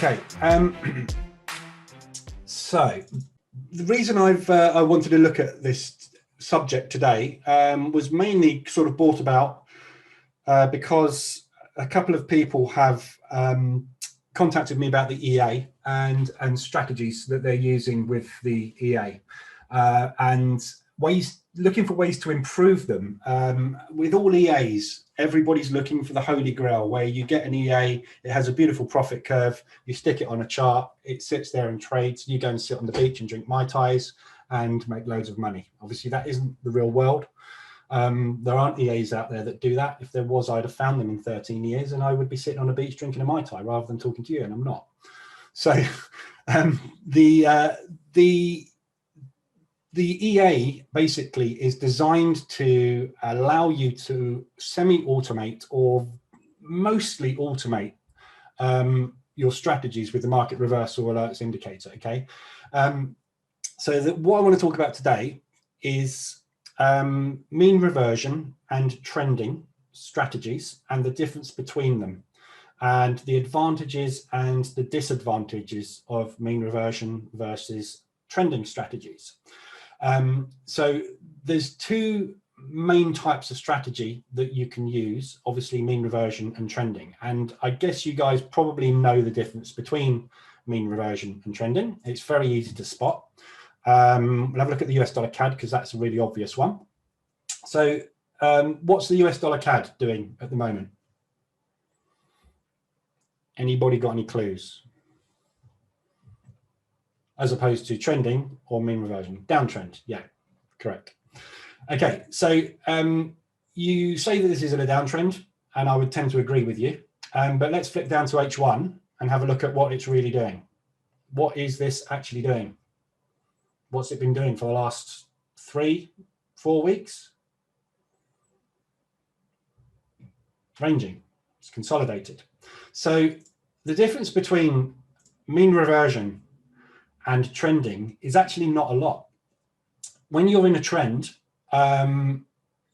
Okay, so the reason I wanted to look at this subject today was mainly sort of brought about because a couple of people have contacted me about the EA and strategies that they're using with the EA and looking for ways to improve them. With all EAs, everybody's looking for the holy grail, where you get an EA, it has a beautiful profit curve, you stick it on a chart, it sits there and trades, you go and sit on the beach and drink Mai Tais and make loads of money. Obviously, that isn't the real world. There aren't EAs out there that do that. If there was, I'd have found them in 13 years and I would be sitting on a beach drinking a Mai Tai rather than talking to you, and I'm not. So the EA basically is designed to allow you to semi-automate or mostly automate your strategies with the market reversal alerts indicator, okay? So what I want to talk about today is mean reversion and trending strategies and the difference between them, and the advantages and the disadvantages of mean reversion versus trending strategies. So there's two main types of strategy that you can use, obviously mean reversion and trending. And I guess you guys probably know the difference between mean reversion and trending. It's very easy to spot. We'll have a look at the US dollar CAD because that's a really obvious one. So what's the US dollar CAD doing at the moment? Anybody got any clues? As opposed to trending or mean reversion? Downtrend, yeah, correct. Okay, so you say that this is in a downtrend, and I would tend to agree with you. But let's flip down to H1 and have a look at what it's really doing. What is this actually doing? What's it been doing for the last 3-4 weeks? Ranging, it's consolidated. So the difference between mean reversion and trending is actually not a lot. When you're in a trend,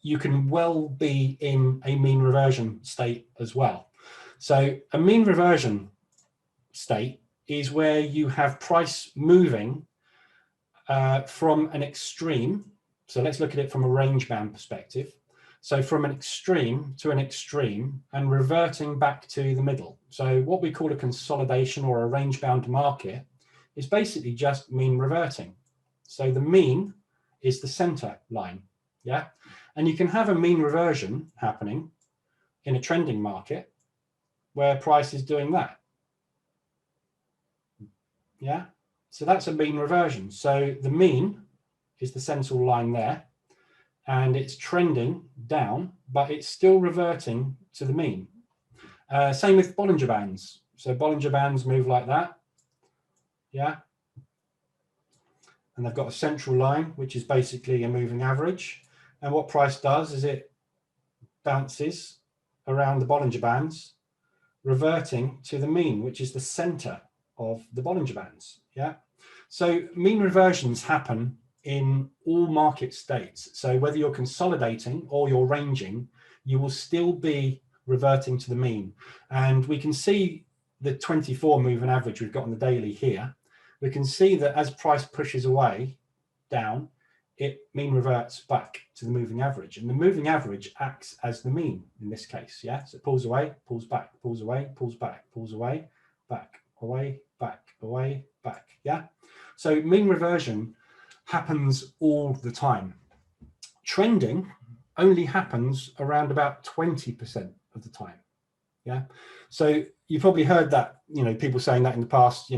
you can well be in a mean reversion state as well. So a mean reversion state is where you have price moving from an extreme. So let's look at it from a range band perspective. So from an extreme to an extreme and reverting back to the middle. So what we call a consolidation or a range bound market is basically just mean reverting. So the mean is the center line, yeah? And you can have a mean reversion happening in a trending market where price is doing that, yeah? So that's a mean reversion. So the mean is the central line there, and it's trending down, but it's still reverting to the mean. Same with Bollinger Bands. So Bollinger Bands move like that. Yeah, and they've got a central line, which is basically a moving average. And what price does is it bounces around the Bollinger Bands, reverting to the mean, which is the center of the Bollinger Bands. Yeah, so mean reversions happen in all market states. So whether you're consolidating or you're ranging, you will still be reverting to the mean. And we can see the 24 moving average we've got on the daily here. We can see that as price pushes away down, it mean reverts back to the moving average, and the moving average acts as the mean in this case. Yeah, so it pulls away, pulls back, pulls away, pulls back, pulls away, back, away, back, away, back. Yeah, so mean reversion happens all the time. Trending only happens around about 20% of the time. Yeah, so you've probably heard that, people saying that in the past,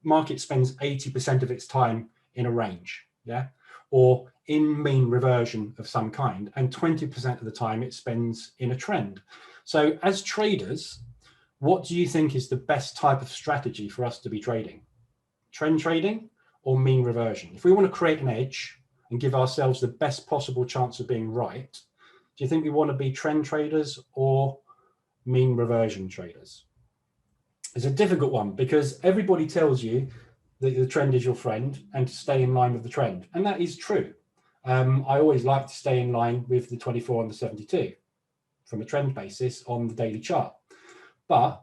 market spends 80% of its time in a range, yeah, or in mean reversion of some kind, and 20% of the time it spends in a trend. So as traders, what do you think is the best type of strategy for us to be trading? Trend trading or mean reversion? If we want to create an edge and give ourselves the best possible chance of being right, do you think we want to be trend traders or mean reversion traders? It's a difficult one because everybody tells you that the trend is your friend and to stay in line with the trend. And that is true. I always like to stay in line with the 24 and the 72 from a trend basis on the daily chart. But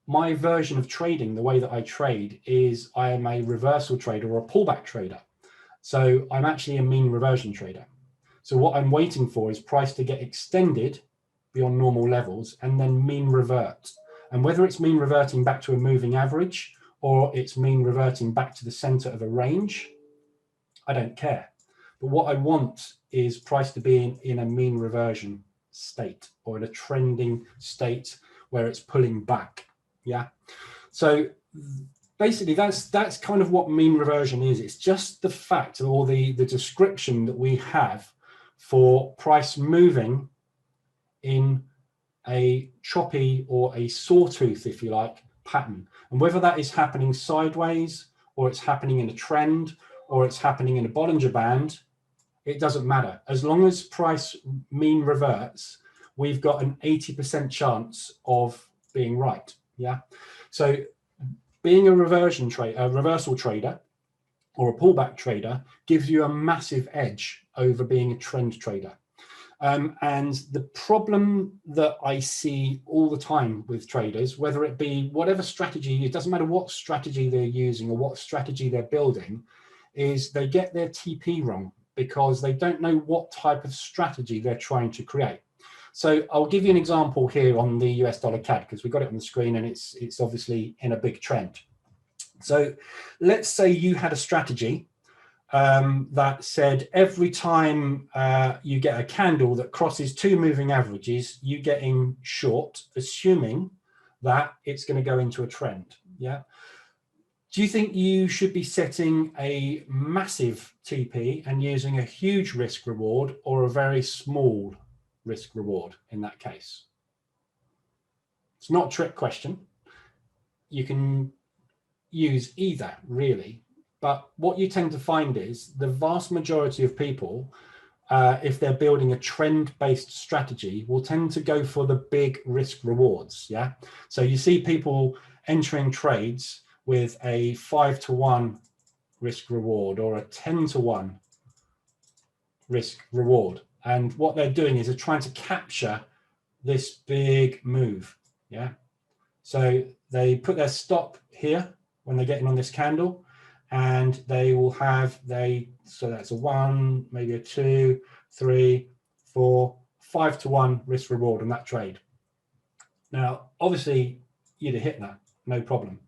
my version of trading, the way that I trade, is I am a reversal trader or a pullback trader. So I'm actually a mean reversion trader. So what I'm waiting for is price to get extended beyond normal levels and then mean revert. And whether it's mean reverting back to a moving average or it's mean reverting back to the center of a range, I don't care. But what I want is price to be in a mean reversion state or in a trending state where it's pulling back. Yeah. So basically that's kind of what mean reversion is. It's just the fact or the description that we have for price moving in a choppy or a sawtooth, if you like, pattern. And whether that is happening sideways or it's happening in a trend or it's happening in a Bollinger Band, it doesn't matter. As long as price mean reverts, we've got an 80% chance of being right. Yeah. So being a reversion trader, a reversal trader or a pullback trader gives you a massive edge over being a trend trader. And the problem that I see all the time with traders, whether it be whatever strategy, it doesn't matter what strategy they're using or what strategy they're building, is they get their TP wrong because they don't know what type of strategy they're trying to create. So I'll give you an example here on the US dollar CAD because we've got it on the screen and it's obviously in a big trend. So let's say you had a strategy that said every time you get a candle that crosses two moving averages, you get in short, assuming that it's going to go into a trend. Yeah. Do you think you should be setting a massive TP and using a huge risk reward or a very small risk reward in that case? It's not a trick question. You can use either, really. But what you tend to find is the vast majority of people, if they're building a trend-based strategy, will tend to go for the big risk rewards. Yeah. So you see people entering trades with a 5-to-1 risk reward or a 10-to-1 risk reward. And what they're doing is they're trying to capture this big move. Yeah. So they put their stop here when they get in on this candle, and they will have so that's a 1, maybe a 2, 3, 4, 5-to-1 risk reward on that trade. Now, obviously, you'd have hit that, no problem.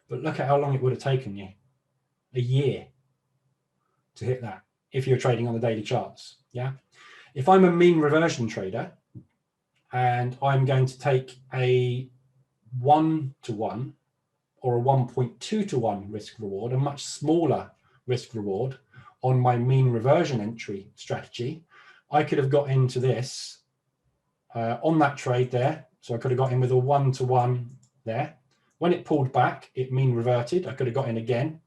But look at how long it would have taken you. A year to hit that if you're trading on the daily charts. Yeah. If I'm a mean reversion trader and I'm going to take a 1-to-1 or a 1.2-to-1 risk reward, a much smaller risk reward on my mean reversion entry strategy, I could have got into this on that trade there. So I could have got in with a 1-to-1 there. When it pulled back, it mean reverted. I could have got in again,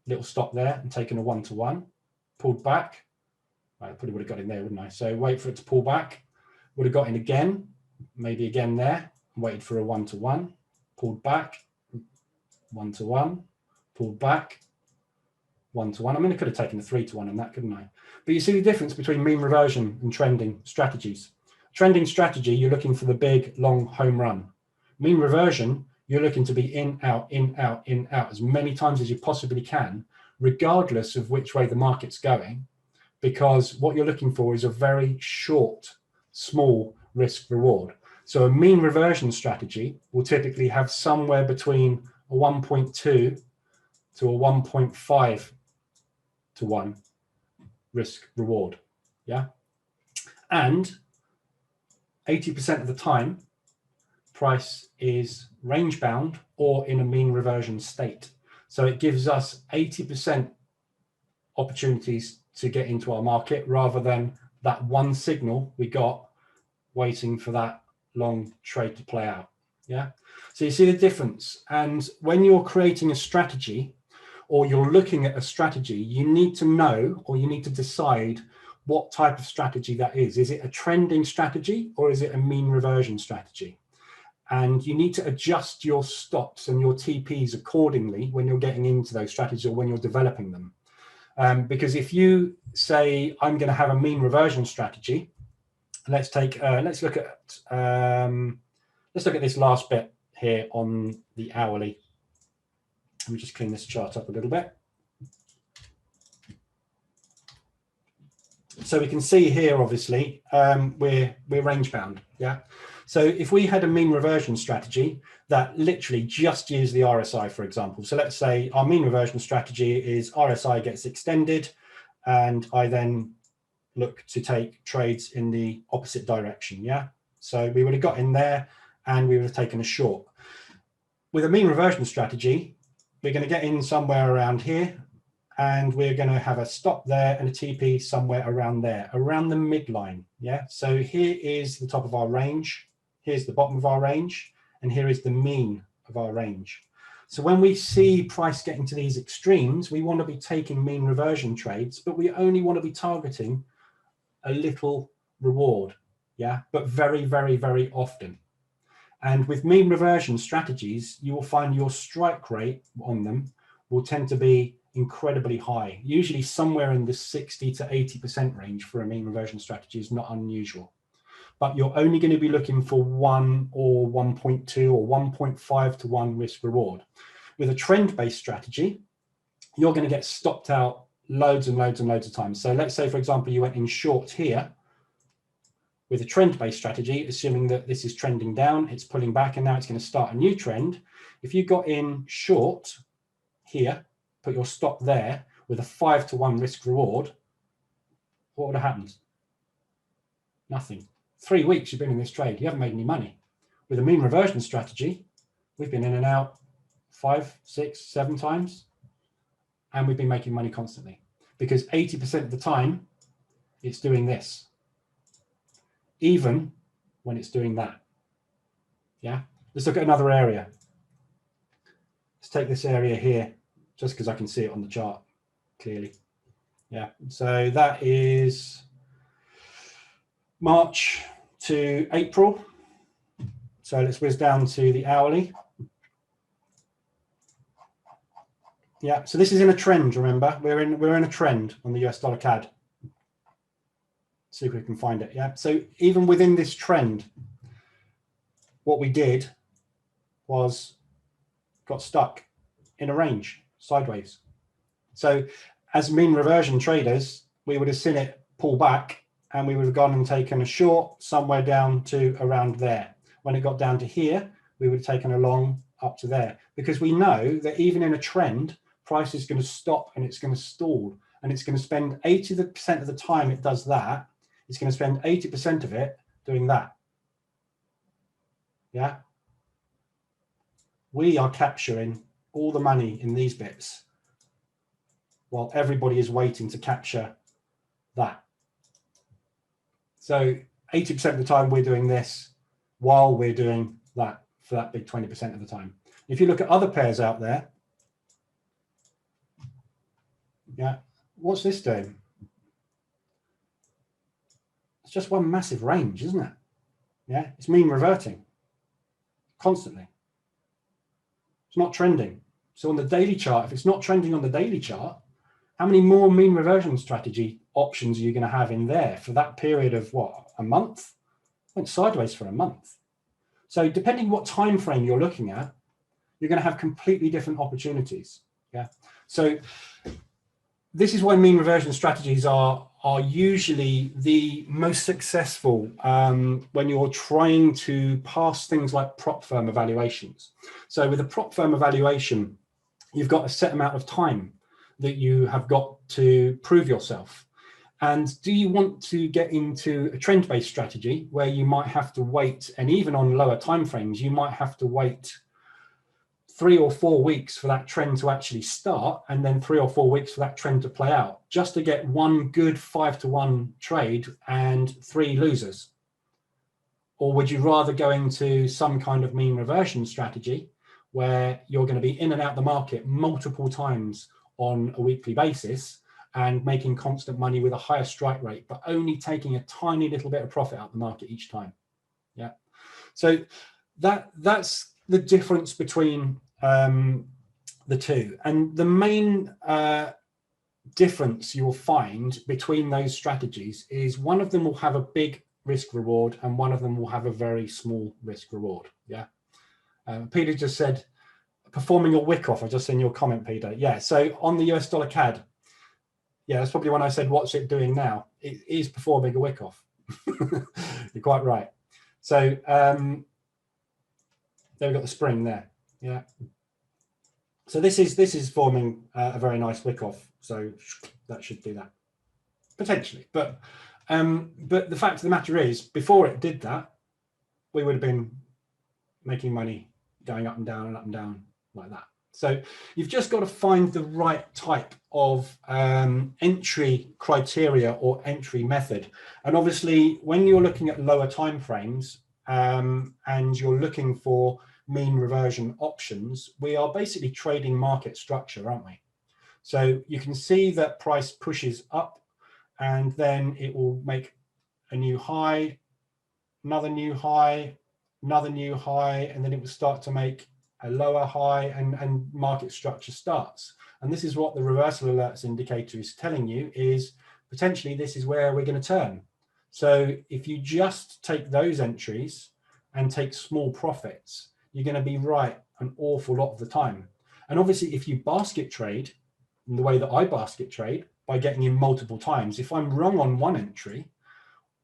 little stop there and taken a 1-to-1, pulled back. I probably would have got in there, wouldn't I? So wait for it to pull back, would have got in again, maybe again there, waited for a 1-to-1, pulled back, 1-to-1, pulled back, 1-to-1. I mean, I could have taken a 3-to-1 on that, couldn't I? But you see the difference between mean reversion and trending strategies. Trending strategy, you're looking for the big, long home run. Mean reversion, you're looking to be in, out, in, out, in, out as many times as you possibly can, regardless of which way the market's going, because what you're looking for is a very short, small risk reward. So a mean reversion strategy will typically have somewhere between a 1.2 to a 1.5-to-1 risk reward. Yeah. And 80% of the time, price is range bound or in a mean reversion state. So it gives us 80% opportunities to get into our market rather than that one signal we got waiting for that long trade to play out. Yeah. So you see the difference. And when you're creating a strategy or you're looking at a strategy, you need to know, or you need to decide what type of strategy that is. Is it a trending strategy or is it a mean reversion strategy? And you need to adjust your stops and your TPs accordingly when you're getting into those strategies or when you're developing them. Because if you say, I'm going to have a mean reversion strategy, let's look at this last bit here on the hourly. Let me just clean this chart up a little bit. So we can see here, obviously, we're range bound. Yeah. So if we had a mean reversion strategy that literally just used the RSI, for example. So let's say our mean reversion strategy is RSI gets extended, and I then look to take trades in the opposite direction. Yeah. So we would have got in there and we would have taken a short. With a mean reversion strategy, we're going to get in somewhere around here, and we're going to have a stop there and a TP somewhere around there, around the midline. Yeah. So here is the top of our range. Here's the bottom of our range, and here is the mean of our range. So when we see price getting to these extremes, we want to be taking mean reversion trades, but we only want to be targeting a little reward. Yeah. But very, very, very often. And with mean reversion strategies, you will find your strike rate on them will tend to be incredibly high. Usually somewhere in the 60 to 80% range for a mean reversion strategy is not unusual. But you're only going to be looking for 1 or 1.2 or 1.5 to 1 risk reward. With a trend-based strategy, you're going to get stopped out loads and loads and loads of times. So let's say, for example, you went in short here. With a trend-based strategy, assuming that this is trending down, it's pulling back, and now it's going to start a new trend. If you got in short here, put your stop there with a 5 to 1 risk reward, what would have happened? Nothing. 3 weeks you've been in this trade, you haven't made any money. With a mean reversion strategy, we've been in and out 5, 6, 7 times, and we've been making money constantly, because 80% of the time it's doing this, even when it's doing that. Yeah. Let's look at another area. Let's take this area here, just because I can see it on the chart clearly. Yeah. So that is March to April. So let's whiz down to the hourly. Yeah. So this is in a trend. Remember, we're in a trend on the US dollar CAD. See if we can find it. Yeah. So even within this trend, what we did was got stuck in a range sideways. So as mean reversion traders, we would have seen it pull back, and we would have gone and taken a short somewhere down to around there. When it got down to here, we would have taken a long up to there, because we know that even in a trend, price is going to stop and it's going to stall, and it's going to spend 80% of the time it does that. It's going to spend 80% of it doing that. Yeah. We are capturing all the money in these bits while everybody is waiting to capture that. So 80% of the time we're doing this while we're doing that for that big 20% of the time. If you look at other pairs out there, yeah, what's this doing? It's just one massive range, isn't it? Yeah, it's mean reverting constantly. It's not trending. So on the daily chart, if it's not trending on the daily chart, how many more mean reversion strategy options are you going to have in there for that period of what, a month? Went sideways for a month. So depending what time frame you're looking at, you're going to have completely different opportunities. Yeah. So this is why mean reversion strategies are usually the most successful when you're trying to pass things like prop firm evaluations. So with a prop firm evaluation, you've got a set amount of time that you have got to prove yourself. And do you want to get into a trend-based strategy where you might have to wait, and even on lower timeframes, you might have to wait 3 or 4 weeks for that trend to actually start, and then 3 or 4 weeks for that trend to play out, just to get one good 5 to 1 trade and 3 losers? Or would you rather go into some kind of mean reversion strategy where you're going to be in and out the market multiple times on a weekly basis and making constant money with a higher strike rate, but only taking a tiny little bit of profit out the market each time? Yeah. So that's the difference between the two. And the main difference you'll find between those strategies is one of them will have a big risk reward and one of them will have a very small risk reward. Yeah. Peter just said, performing a wick off. I just seen your comment, Peter. Yeah, so on the US dollar CAD, yeah, that's probably when I said, what's it doing now? It is performing a wick off. You're quite right. So there we've got the spring there. Yeah. So this is forming a very nice wick off. So that should do that potentially. But the fact of the matter is, before it did that, we would have been making money going up and down and up and down like that. So you've just got to find the right type of entry criteria or entry method. And obviously, when you're looking at lower time frames and you're looking for mean reversion options, we are basically trading market structure, aren't we? So you can see that price pushes up and then it will make a new high, another new high, another new high, and then it will start to make a lower high, and market structure starts. And this is what the reversal alerts indicator is telling you, is potentially this is where we're going to turn. So if you just take those entries and take small profits, you're going to be right an awful lot of the time. And obviously, if you basket trade in the way that I basket trade, by getting in multiple times, if I'm wrong on one entry,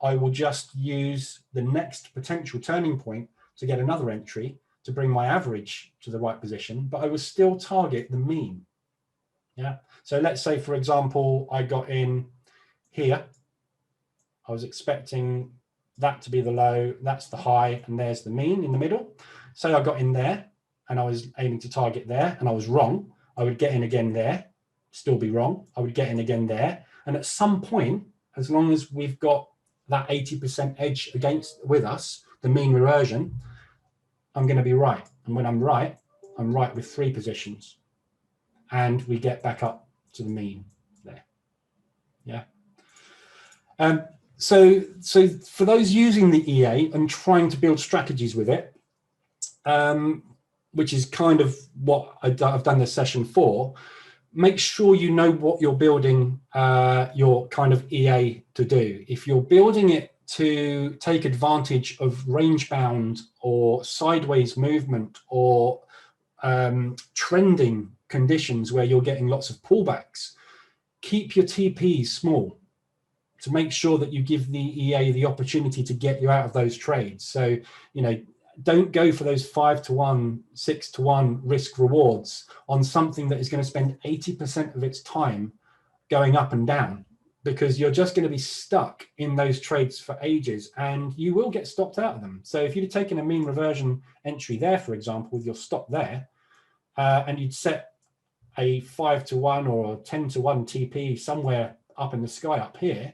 I will just use the next potential turning point to get another entry to bring my average to the right position, but I will still target the mean. Yeah. So let's say, for example, I got in here. I was expecting that to be the low, that's the high, and there's the mean in the middle. So I got in there and I was aiming to target there and I was wrong. I would get in again there, still be wrong. I would get in again there. And at some point, as long as we've got that 80% edge with us, the mean reversion, I'm going to be right. And when I'm right with 3 positions. And we get back up to the mean there. Yeah. So for those using the EA and trying to build strategies with it, which is kind of what I've done this session for, make sure you know what you're building your kind of EA to do. If you're building it to take advantage of range bound or sideways movement or trending conditions where you're getting lots of pullbacks, keep your TPs small to make sure that you give the EA the opportunity to get you out of those trades. So, you know, don't go for those 5-to-1, 6-to-1 risk rewards on something that is going to spend 80% of its time going up and down, because you're just going to be stuck in those trades for ages and you will get stopped out of them. So if you'd have taken a mean reversion entry there, for example, with your stop there, and you'd set a 5-to-1 or a 10-to-1 TP somewhere up in the sky up here,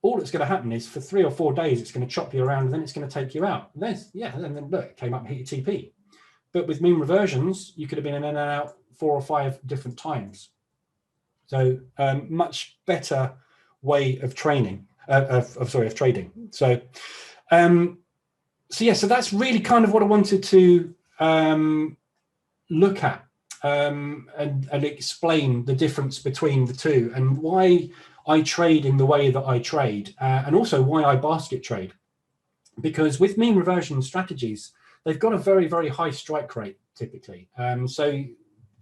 all that's going to happen is for 3 or 4 days, it's going to chop you around and then it's going to take you out. And then look, it came up and hit your TP. But with mean reversions, you could have been in and out 4 or 5 different times. So much better way of training, of trading. So, so that's really kind of what I wanted to look at and explain the difference between the two and why I trade in the way that I trade, and also why I basket trade. Because with mean reversion strategies, they've got a very, very high strike rate typically. So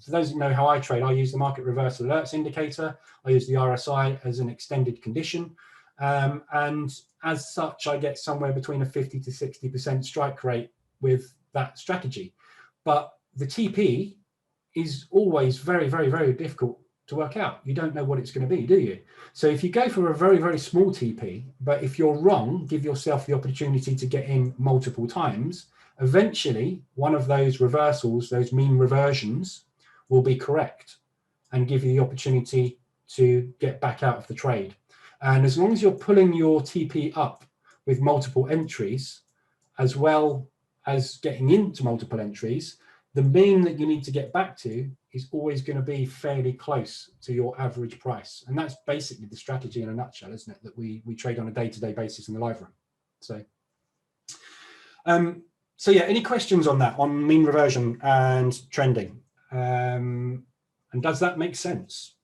for those who know how I trade, I use the market reversal alerts indicator. I use the RSI as an extended condition. And as such, I get somewhere between a 50 to 60% strike rate with that strategy. But the TP is always very, very, very difficult to work out. You don't know what it's going to be, do you? So if you go for a very, very small TP, but if you're wrong, give yourself the opportunity to get in multiple times, eventually one of those reversals, those mean reversions, will be correct and give you the opportunity to get back out of the trade. And as long as you're pulling your TP up with multiple entries, as well as getting into multiple entries, the mean that you need to get back to is always going to be fairly close to your average price. And that's basically the strategy in a nutshell, isn't it? That we trade on a day-to-day basis in the live room. So, so yeah, any questions on that, on mean reversion and trending? And does that make sense?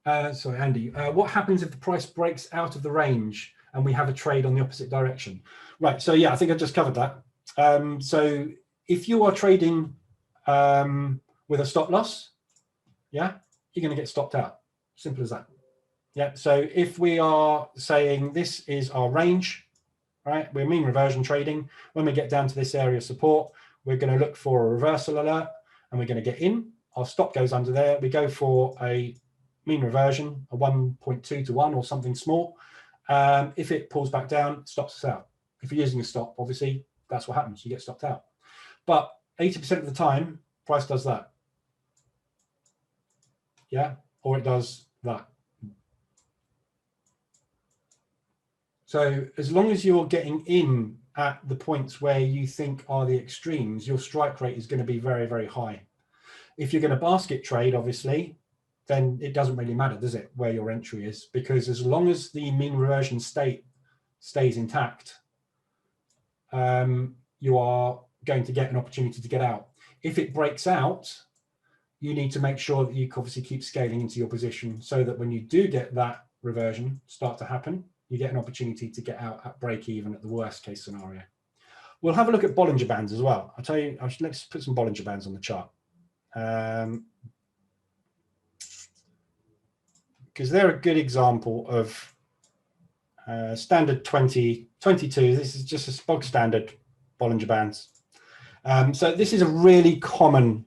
Sorry, Andy, what happens if the price breaks out of the range and we have a trade on the opposite direction? Right, so yeah, I think I just covered that. So if you are trading with a stop loss, yeah, you're going to get stopped out. Simple as that. Yeah. So if we are saying this is our range, right, we're mean reversion trading. When we get down to this area of support, we're going to look for a reversal alert and we're going to get in. Our stop goes under there. We go for a mean reversion, a 1.2 to 1 or something small. If it pulls back down, it stops us out. If you're using a stop, obviously, that's what happens. You get stopped out. But 80% of the time, price does that. Yeah, or it does that. So as long as you're getting in at the points where you think are the extremes, your strike rate is going to be very, very high. If you're going to basket trade, obviously, then it doesn't really matter, does it, where your entry is? Because as long as the mean reversion state stays intact, you are going to get an opportunity to get out. If it breaks out, you need to make sure that you obviously keep scaling into your position so that when you do get that reversion start to happen, you get an opportunity to get out at break even at the worst case scenario. We'll have a look at Bollinger Bands as well. I'll tell you, let's put some Bollinger Bands on the chart. Because they're a good example of standard 2022. This is just a bog standard Bollinger Bands. So this is a really common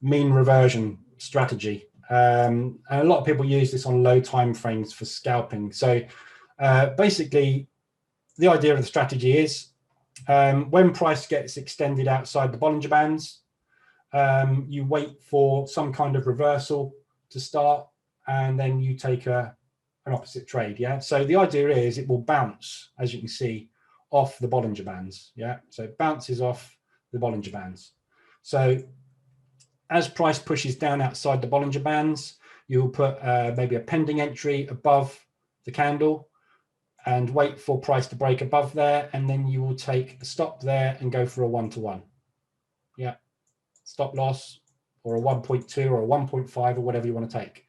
mean reversion strategy. And a lot of people use this on low time frames for scalping. So basically, the idea of the strategy is when price gets extended outside the Bollinger Bands, you wait for some kind of reversal to start, and then you take an opposite trade. Yeah. So the idea is it will bounce, as you can see, off the Bollinger Bands. Yeah. So it bounces off the Bollinger Bands. So as price pushes down outside the Bollinger Bands, you'll put maybe a pending entry above the candle and wait for price to break above there, and then you will take a stop there and go for a 1-to-1. Yeah, stop loss or a 1.2 or a 1.5 or whatever you want to take.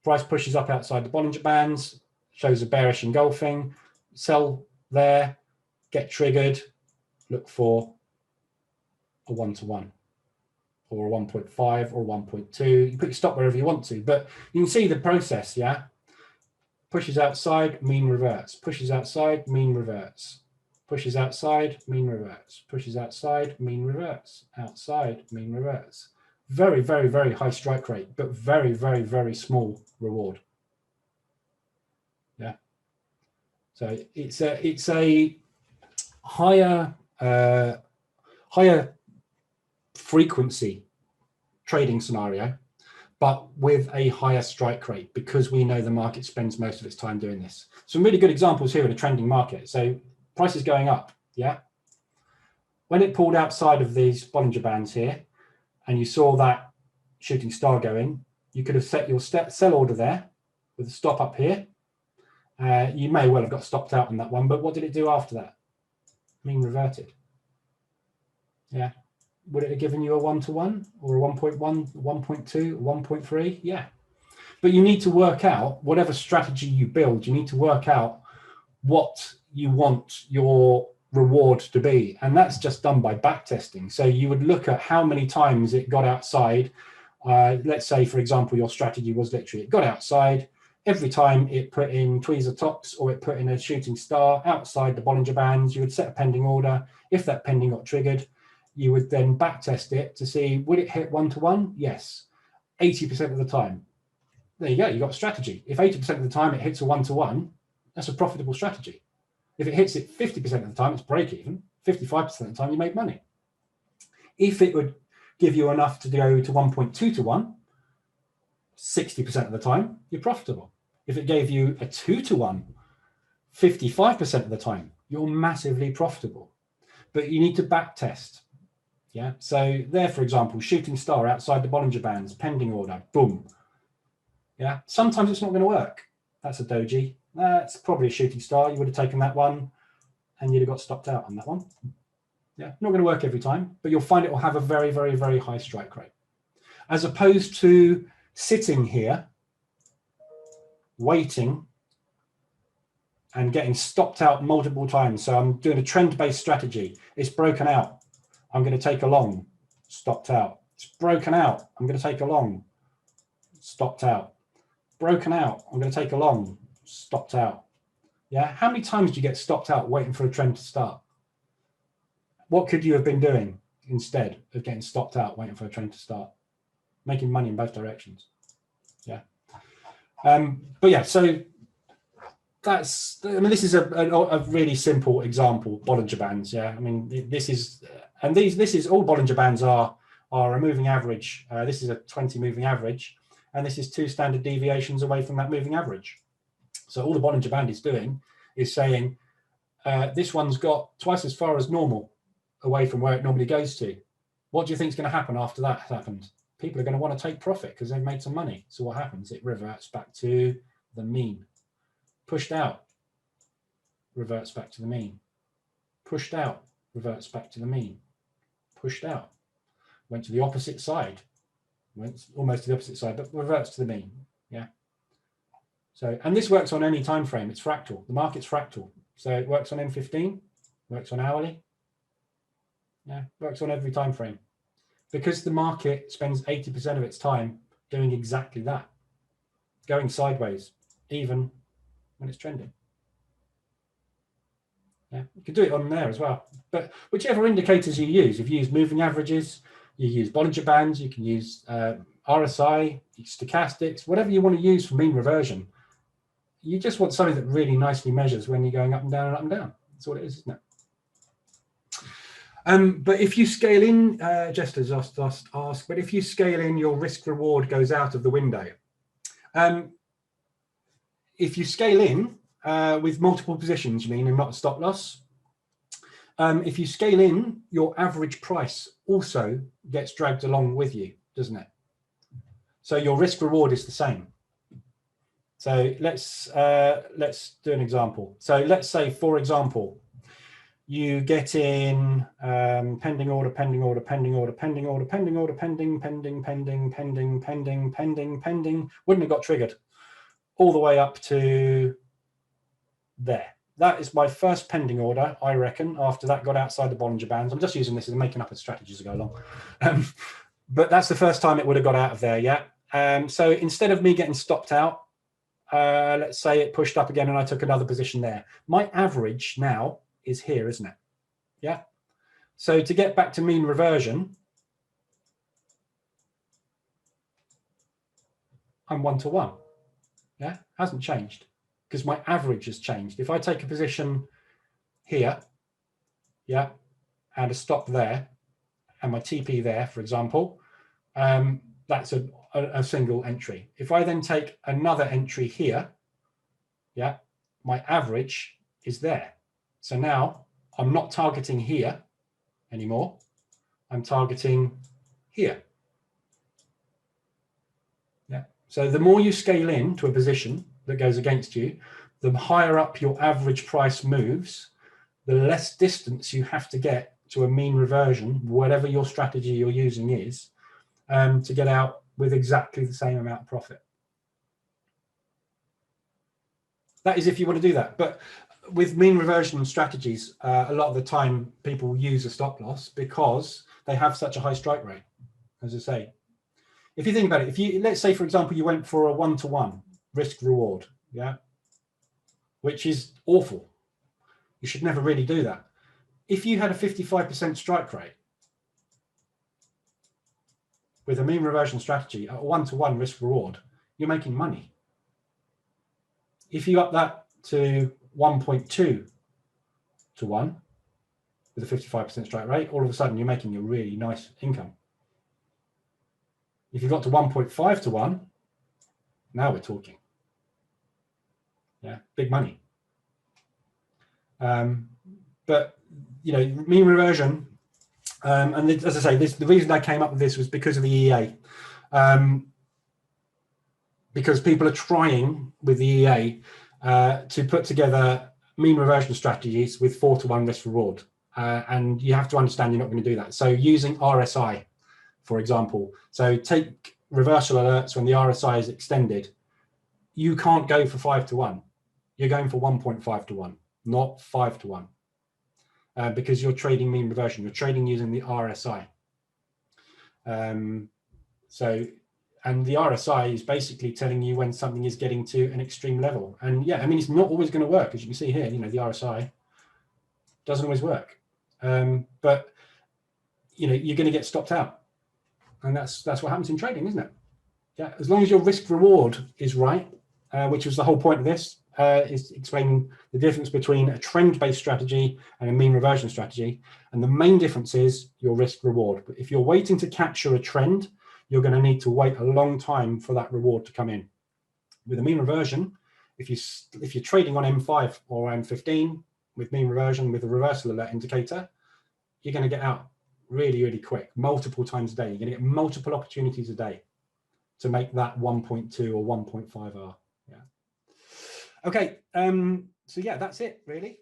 Price pushes up outside the Bollinger Bands, shows a bearish engulfing, sell there, get triggered, look for a 1-to-1 or a 1.5 or 1.2. You put your stop wherever you want to, but you can see the process. Yeah, pushes outside, mean reverts, pushes outside, mean reverts, pushes outside, mean reverts, pushes outside, mean reverts, outside, mean reverts. Very, very, very high strike rate, but very, very, very small reward. Yeah. So it's a higher frequency trading scenario, but with a higher strike rate because we know the market spends most of its time doing this. Some really good examples here in a trending market. So price is going up. Yeah. When it pulled outside of these Bollinger Bands here, and you saw that shooting star going, you could have set your sell order there with a stop up here. You may well have got stopped out on that one, but what did it do after that? Mean reverted. Yeah. Would it have given you a 1-to-1 or a 1.1, 1.2, 1.3? Yeah. But you need to work out, whatever strategy you build, you need to work out what you want your reward to be. And that's just done by back testing. So you would look at how many times it got outside. Let's say, for example, your strategy was literally it got outside. Every time it put in tweezer tops or it put in a shooting star outside the Bollinger Bands, you would set a pending order. If that pending got triggered, you would then back test it to see, would it hit 1-to-1? Yes. 80% of the time. There you go, you got a strategy. If 80% of the time it hits a 1-to-1, that's a profitable strategy. If it hits it 50% of the time, it's break even. 55% of the time, you make money. If it would give you enough to go to 1.2-to-1, 60% of the time, you're profitable. If it gave you a 2-to-1, 55% of the time, you're massively profitable. But you need to back test. Yeah. So there, for example, shooting star outside the Bollinger Bands, pending order, boom. Yeah. Sometimes it's not going to work. That's a doji. That's probably a shooting star. You would have taken that one and you'd have got stopped out on that one. Yeah. Not going to work every time, but you'll find it will have a very, very, very high strike rate. As opposed to sitting here, waiting and getting stopped out multiple times. So I'm doing a trend-based strategy. It's broken out. I'm going to take a long, stopped out. It's broken out. I'm going to take a long, stopped out. Broken out. I'm going to take a long, stopped out. Yeah. How many times do you get stopped out waiting for a trend to start? What could you have been doing instead of getting stopped out waiting for a trend to start? Making money in both directions. Yeah. But yeah, so that's, I mean, this is a really simple example, Bollinger Bands. Yeah. I mean, this is, and this is all Bollinger Bands are a moving average. This is a 20 moving average, and this is 2 standard deviations away from that moving average. So all the Bollinger Band is doing is saying, this one's got twice as far as normal away from where it normally goes to. What do you think is going to happen after that has happened? People are going to want to take profit because they've made some money. So what happens? It reverts back to the mean. Pushed out, reverts back to the mean. Pushed out, reverts back to the mean. Pushed out, went to the opposite side. Went almost to the opposite side, but reverts to the mean. Yeah. So, and this works on any time frame. It's fractal. The market's fractal. So it works on M15, works on hourly. Yeah, works on every time frame. Because the market spends 80% of its time doing exactly that, going sideways, even when it's trending. Yeah, you can do it on there as well. But whichever indicators you use, if you use moving averages, you use Bollinger Bands, you can use RSI, stochastics, whatever you want to use for mean reversion. You just want something that really nicely measures when you're going up and down and up and down. That's what it is, isn't it? But if you scale in, just as just ask, but if you scale in, your risk reward goes out of the window. If you scale in with multiple positions, you mean, and not a stop loss, if you scale in, your average price also gets dragged along with you, doesn't it? So your risk reward is the same. So let's do an example. So let's say, for example, you get in pending order, pending order, pending order, pending order, pending order, pending, pending, pending, pending, pending, pending, pending, wouldn't have got triggered all the way up to there. That is my first pending order, I reckon, after that got outside the Bollinger Bands. I'm just using this as making up a strategy as I go along. But that's the first time it would have got out of there, yeah. So instead of me getting stopped out, let's say it pushed up again and I took another position there. My average now is here, isn't it? Yeah. So to get back to mean reversion, I'm 1-to-1. Yeah, hasn't changed because my average has changed. If I take a position here, yeah, and a stop there, and my TP there, for example, that's a single entry. If I then take another entry here, yeah, my average is there. So now I'm not targeting here anymore. I'm targeting here. Yeah. So the more you scale in to a position that goes against you, the higher up your average price moves, the less distance you have to get to a mean reversion, whatever your strategy you're using is, to get out with exactly the same amount of profit. That is if you want to do that. But with mean reversion strategies, a lot of the time people use a stop loss because they have such a high strike rate. As I say, if you think about it, if you, let's say, for example, you went for a 1-to-1 risk reward, yeah, which is awful. You should never really do that. If you had a 55% strike rate with a mean reversion strategy at a 1-to-1 risk reward, you're making money. If you up that to 1.2-to-1 with a 55% strike rate, all of a sudden you're making a really nice income. If you got to 1.5-to-1, now we're talking. Yeah, big money. But you know, mean reversion, and as I say, the reason I came up with this was because of the EA. Because people are trying with the EA to put together mean reversion strategies with 4-to-1 risk reward. And you have to understand you're not going to do that. So using RSI, for example, so take reversal alerts when the RSI is extended. You can't go for 5-to-1. You're going for 1.5-to-1, not 5-to-1. because you're trading mean reversion. You're trading using the RSI. And the RSI is basically telling you when something is getting to an extreme level. And yeah, I mean, it's not always going to work. As you can see here, you know, the RSI doesn't always work. But, you know, you're going to get stopped out. And that's what happens in trading, isn't it? Yeah, as long as your risk reward is right, which was the whole point of this, is explaining the difference between a trend-based strategy and a mean reversion strategy. And the main difference is your risk reward. But if you're waiting to capture a trend, you're going to need to wait a long time for that reward to come in. With a mean reversion, if you're trading on M5 or M15 with mean reversion with a reversal alert indicator, you're going to get out really, really quick, multiple times a day. You're going to get multiple opportunities a day to make that 1.2 or 1.5 R. Yeah. Okay. So yeah, that's it really.